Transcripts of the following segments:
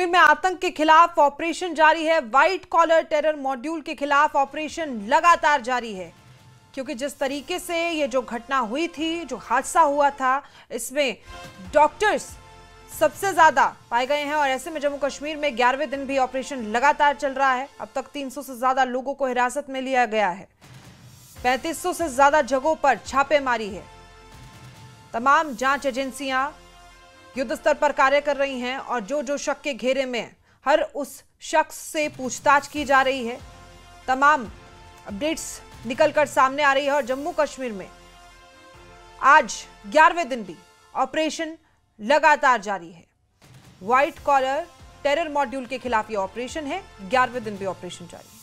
में आतंक के खिलाफ ऑपरेशन जारी है। व्हाइट कॉलर टेरर मॉड्यूल के खिलाफ ऑपरेशन लगातार जारी है, क्योंकि जिस तरीके से ये जो घटना हुई थी, जो हादसा हुआ था, इसमें डॉक्टर्स सबसे ज्यादा पाए गए हैं और ऐसे में जम्मू कश्मीर में 11वें दिन भी ऑपरेशन लगातार चल रहा है। अब तक 300 से ज्यादा लोगों को हिरासत में लिया गया है। 3500 से ज्यादा जगहों पर छापेमारी है। तमाम जांच एजेंसियां युद्ध स्तर पर कार्य कर रही हैं और जो शक के घेरे में हर उस शख्स से पूछताछ की जा रही है। तमाम अपडेट्स निकलकर सामने आ रही है और जम्मू कश्मीर में आज 11वें दिन भी ऑपरेशन लगातार जारी है। व्हाइट कॉलर टेरर मॉड्यूल के खिलाफ यह ऑपरेशन है। 11वें दिन भी ऑपरेशन जारी है।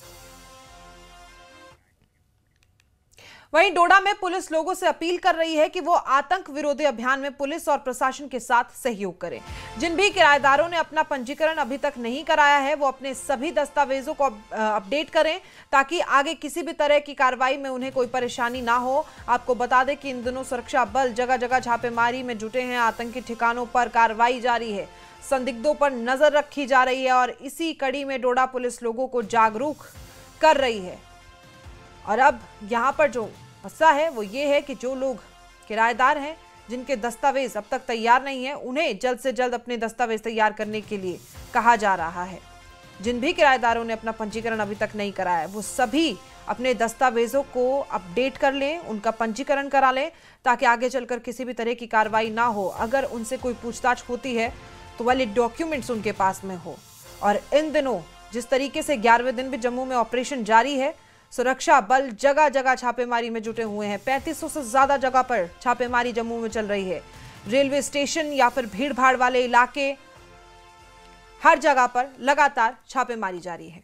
वहीं डोडा में पुलिस लोगों से अपील कर रही है कि वो आतंक विरोधी अभियान में पुलिस और प्रशासन के साथ सहयोग करें। जिन भी किराएदारों ने अपना पंजीकरण अभी तक नहीं कराया है, वो अपने सभी दस्तावेजों को अपडेट करें, ताकि आगे किसी भी तरह की कार्रवाई में उन्हें कोई परेशानी ना हो। आपको बता दें कि इन दिनों सुरक्षा बल जगह जगह छापेमारी में जुटे हैं। आतंकी ठिकानों पर कार्रवाई जारी है। संदिग्धों पर नजर रखी जा रही है और इसी कड़ी में डोडा पुलिस लोगों को जागरूक कर रही है। और अब यहां पर जो मसला है वो ये है कि जो लोग किराएदार हैं, जिनके दस्तावेज अब तक तैयार नहीं है, उन्हें जल्द से जल्द अपने दस्तावेज तैयार करने के लिए कहा जा रहा है। जिन भी किराएदारों ने अपना पंजीकरण अभी तक नहीं कराया है, वो सभी अपने दस्तावेजों को अपडेट कर लें, उनका पंजीकरण करा लें, ताकि आगे चलकर किसी भी तरह की कार्रवाई ना हो। अगर उनसे कोई पूछताछ होती है तो वैलिड डॉक्यूमेंट्स उनके पास में हो। और इन दिनों जिस तरीके से 11वें दिन भी जम्मू में ऑपरेशन जारी है, सुरक्षा बल जगह जगह छापेमारी में जुटे हुए हैं। 3500 से ज्यादा जगह पर छापेमारी जम्मू में चल रही है। रेलवे स्टेशन या फिर भीड़ भाड़ वाले इलाके, हर जगह पर लगातार छापेमारी जारी है।